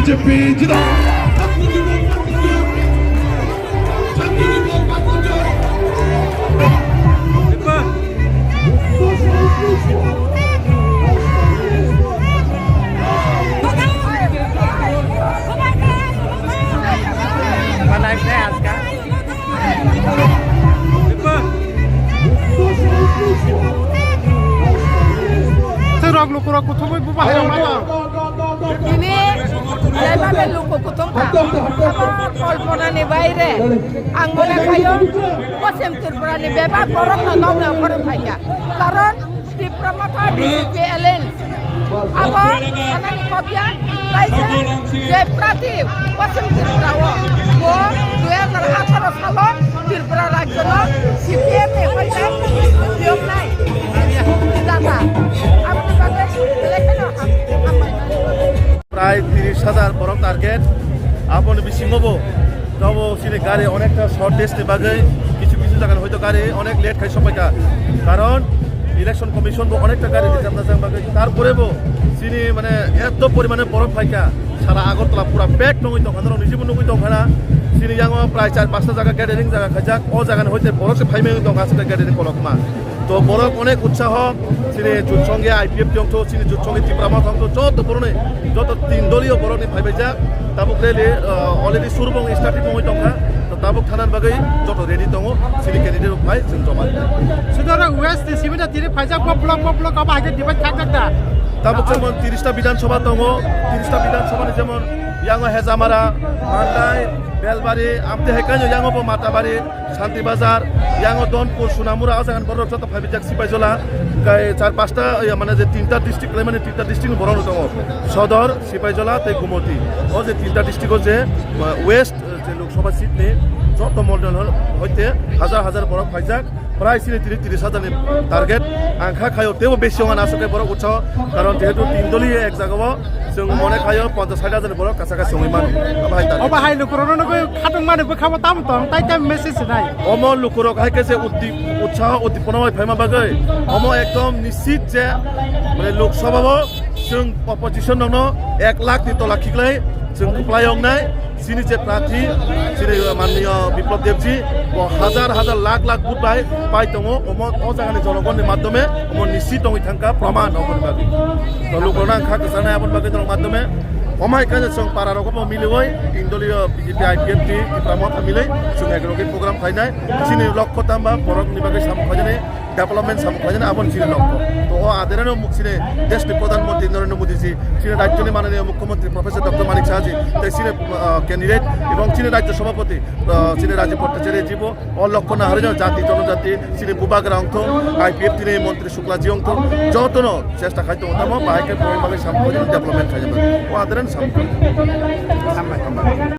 BJP 지다. Terang lu kurang kutu mau buat yang mana? Ini saya makan lupa kutung tak. Kolpona ni bayre. Anggona kayo, posem terpura ni bebas orang nonton na orang kaya. Karon di promotor BJP Alliance. Apa? Anak ni kopya. Kaisa Jepratip posem terpura wo. Wo 2018 salon terpura rajono CPM ni kaya diom nai. Data. Apa bagai election apa? প্রায় 30,000 বরং target আপনি বেশি মবো তবু সিনে গাড়ি অনেকটা short ডেস্টে বাগে কিছু কিছু জায়গায় হয়তো গাড়ি অনেক লেট খাই সময়টা কারণ ইলেকশন কমিশন অনেকটা গাড়ি দিতে আপনার বাগে তারপরেও সিনি মানে এত পরিমাণে বরফ ফাইকা সারা আগরতলা পুরা প্যাক নই তো কারণ নিজেও নই তো ভাড়া সিনি যাও প্রায় 4-5টা জায়গা গ্যাদারিং জায়গা খাইজাক ও জায়গা হইতে বরফে ফাইমে তো গাছটা গ্যাদারিং কলকমা তো বরফ অনেক উৎসাহ সিনি জোট সঙ্গে আইপিএফ অংশ সিনি জোট সঙ্গে ত্রিপুরা অংশ যত বরণে যত 3 দলীয় বরণে ফাইবে যাক তাবুক রেলি অলরেডি শুরু বং স্টার্টিং হই দংখা তো তাবুক থানার বাগै যত রেডি দङ সিনি ক্যান্ডিডেট ফাই जों জমা Saudara West di sini dah tidak pajak blok apa aja di debat kata. তাবুক যেমন 30টা বিধানসভা দङ 30টা বিধানসভানি যেমন ইয়াঙ্গো হেজামারা মান্দাই বেলবাড়ি আমতে হেকানো ইয়াঙ্গো মাতাবাড়ি শান্তি বাজার ইয়াঙ্গো দনপুর সোনামুরা আজাগান বড় যত ফাইবে যাক সিপাইজলা গাই 4-5টা মানে যে 3টা ডিস্ট্রিক্ট মানে 3টা ডিস্ট্রিক্ট বড় দङ সদর সিপাইজলা তে গুমতি ও যে 3টা ডিস্ট্রিক্ট যে ওয়েস্ট যে লোকসভা সিট নে যত মডেল হইতে হাজার হাজার বড় ফাইজাক প্রায় সিনে 30,000 টার্গেট আংখা খায়ো তেও বেশি হওয়া আসলে বড় উৎসাহ কারণ যেহেতু 3 দলীয় এক জায়গা जों মনে খায়ো 50-60,000 বড় কাছাকাছি হইমান Oh bahai lu kurang nunggu kadang mana berkawan tamu tong, tapi time message নাই. অমর লুকুরক হাইকে যে উৎসাহ উদ্দীপনা ফাইমা বাগৈ অম একদম নিশ্চিত যে মানে লোকসভাও जों অপজিশন দङ 1 লাখ তলা খিকলাই जों কুপ্লায়ং নাই সিনি যে প্রার্থী সিনি মাননীয় বিপ্লব দেবজি হাজার হাজার লাখ লাখ ভোট পাই দङ ও জায়গানি জনগণের মাধ্যমে নিশ্চিত দङ থাকা প্রমাণ অমর বাগৈ তো লোকরনা খা কসানায় আপন বাগৈ দङ মাধ্যমে অমাইকানে जों পারা রকম মিলিবই 3 দলীয় বিজেপি আইপিএফ টি ত্রিপুরা মিলাই जों একরকম প্রোগ্রাম খাইনাই সিনি লক্ষ্য তাম্বা বরকনি বাগৈ সামখাজনে ডেভেলপমেন্ট সামখাজনে আপন সিনি লক্ষ্য তো ও আদেরানো সিনি দেশনি প্রধানমন্ত্রী নরেন্দ্র মোদীজি সিনি রাজ্যনি মাননীয় মুখ্যমন্ত্রী প্রফেসর ডক্টর মানিক সাহাজি তাই সিনি ক্যান্ডিডেট এবং সিনি রাজ্য সভাপতি সিনি রাজীব ভট্টাচার্য জীব ও লক্ষ্য না হারে জাতি জনজাতি সিনি বুবাগরা অংশ আইপিএফ টি মন্ত্রী শুক্লাজি অংশ যতন চেষ্টা খাইতো তাম বাহাইকে বাগৈ সামখাজনে ডেভেলপমেন্ট খাইজাবে ও আদেরান সামখাজনে